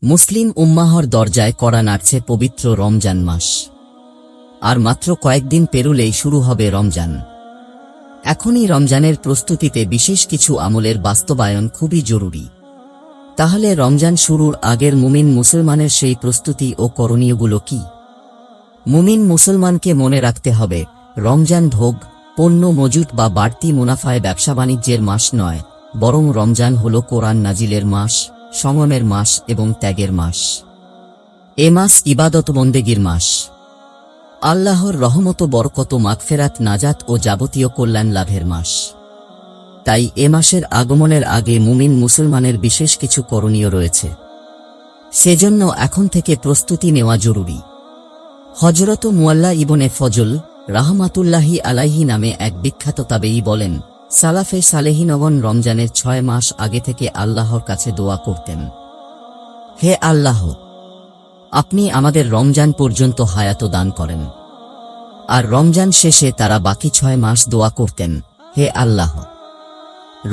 মুসলিম উম্মাহর দরজায় কড়া নাড়ছে পবিত্র রমজান মাস। আর মাত্র কয়েকদিন পেরুলেই শুরু হবে রমজান। এখনই রমজানের প্রস্তুতিতে বিশেষ কিছু আমলের বাস্তবায়ন খুবই জরুরি। তাহলে রমজান শুরুর আগের মুমিন মুসলমানের সেই প্রস্তুতি ও করণীয়গুলো কি? মুমিন মুসলমানকে মনে রাখতে হবে, রমজান ভোগ, পণ্য মজুত বা বাড়তি মুনাফায় ব্যবসা বাণিজ্যের মাস নয়, বরং রমজান হল কোরআন নাজিলের মাস, সংযমের মাস এবং ত্যাগের মাস। এ মাস ইবাদত বন্দেগীর মাস। আল্লাহর রহমত, বরকত, মাগফেরাত, নাজাত ও যাবতীয় কল্যাণ লাভের মাস। তাই এ মাসের আগমনের আগে মুমিন মুসলমানের বিশেষ কিছু করণীয় রয়েছে। সেজন্য এখন থেকে প্রস্তুতি নেওয়া জরুরি। হযরত মুয়াল্লা ইবনে ফজল রাহমাতুল্লাহি আলাইহি নামে এক বিখ্যাত তাবেঈ বলেন, সালাফে সালেহিনগণ রমজানের 6 মাস আগে থেকে আল্লাহর কাছে দোয়া করতেন, হে আল্লাহ, আপনি আমাদের রমজান পর্যন্ত হায়াত দান করেন। আর রমজান শেষে তারা বাকি 6 মাস দোয়া করতেন, হে আল্লাহ,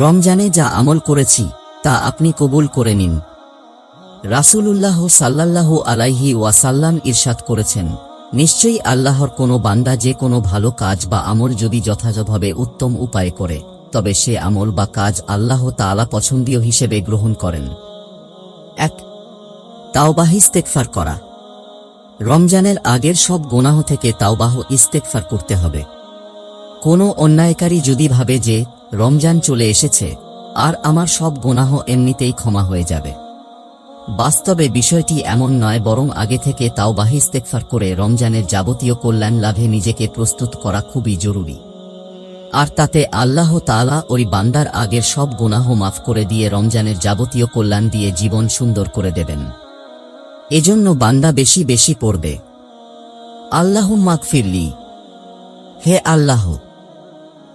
রমজানে যা আমল করেছি তা আপনি কবুল করে নিন। রাসূলুল্লাহ সাল্লাল্লাহু আলাইহি ওয়াসাল্লাম ইরশাদ করেছেন, নিশ্চয়ই আল্লাহর কোনো বান্দা যে কোনো ভালো কাজ বা আমল যদি যথাযথভাবে উত্তম উপায়ে করে, তবে সে আমল বা কাজ আল্লাহ তাআলা পছন্দীয় হিসেবে গ্রহণ করেন। 1. তাওবাহ ইস্তেগফার করা। রমজানের আগের সব গুনাহ থেকে তাওবাহ ইস্তেগফার করতে হবে। কোনো অন্যায়কারী যদি ভাবে যে রমজান চলে এসেছে আর আমার সব গুনাহ এমনিতেই ক্ষমা হয়ে যাবে, বাস্তবে বিষয়টি এমন নয়, বরং আগে থেকে তাওবাহ ইস্তেগফার করে রমজানের যাবতীয় কল্যাণ লাভে নিজেকে প্রস্তুত করা খুবই জরুরি। আর তাতে আল্লাহ তাআলা ওই বান্দার আগের সব গুনাহ মাফ করে দিয়ে রমজানের যাবতীয় কল্যাণ দিয়ে জীবন সুন্দর করে দেবেন। এজন্য বান্দা বেশি বেশি পড়বে, আল্লাহুম্মা আগফিরলি, হে আল্লাহ,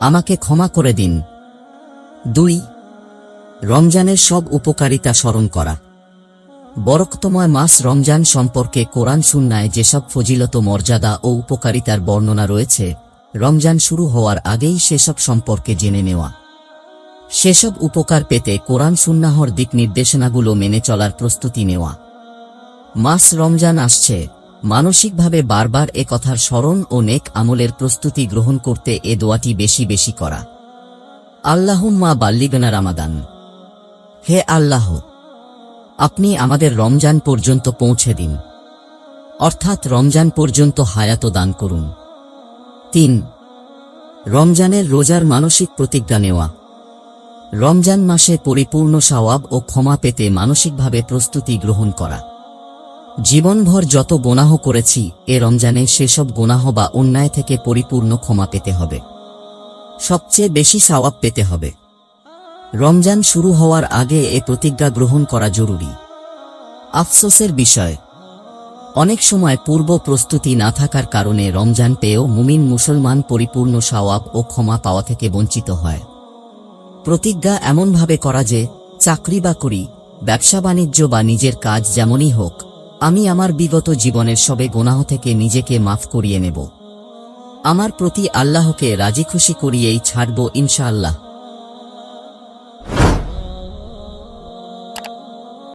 আমাকে ক্ষমা করে দিন। 2. রমজানের সব উপকারিতা স্মরণ করা। বরকতময় মাস রমজান সম্পর্কে কোরআন সুন্নায় যেসব ফজিলত, মর্যাদা ও উপকারিতার বর্ণনা রয়েছে, রমজান শুরু হওয়ার আগেই সেসব সম্পর্কে জেনে নেওয়া। সেসব উপকার পেতে কোরআন সুন্নাহর দিক নির্দেশনাগুলো মেনে চলার প্রস্তুতি নেওয়া। মাস রমজান আসছে, মানসিকভাবে বারবার এ কথার স্মরণ ও নেক আমলের প্রস্তুতি গ্রহণ করতে এ দোয়াটি বেশি বেশি করা। আল্লাহুম্মা বাল্লিগনা রামাদান, হে আল্লাহ, আপনি আমাদের রমজান পর্যন্ত পৌঁছে দিন, অর্থাৎ রমজান পর্যন্ত হায়াত দান করুন। 3. রমজানের রোজার মানসিক প্রতিজ্ঞা নেওয়া। রমজান মাসে পরিপূর্ণ সওয়াব ও ক্ষমা পেতে মানসিকভাবে প্রস্তুতি গ্রহণ করা। জীবনভর যত গুনাহ করেছি, এ রমজানে সেসব গুনাহ বা অন্যায় থেকে পরিপূর্ণ ক্ষমা পেতে হবে, সবচেয়ে বেশি সওয়াব পেতে হবে। রমজান শুরু হওয়ার আগে এ প্রতিজ্ঞা গ্রহণ করা জরুরি। আফসোসের বিষয়, অনেক সময় পূর্ব প্রস্তুতি না থাকার কারণে রমজান পেয়েও মুমিন মুসলমান পরিপূর্ণ সওয়াব ও ক্ষমা পাওয়া থেকে বঞ্চিত হয়। প্রতিজ্ঞা এমনভাবে করা যে, চাকরি বা করি, ব্যবসা বাণিজ্য বা নিজের কাজ যেমনই হোক, আমি আমার বিগত জীবনের সবে গুনাহ থেকে নিজেকে মাফ করিয়ে নেব। আমার প্রতি আল্লাহকে রাজি খুশি করিয়েই ছাড়ব ইনশাআল্লাহ।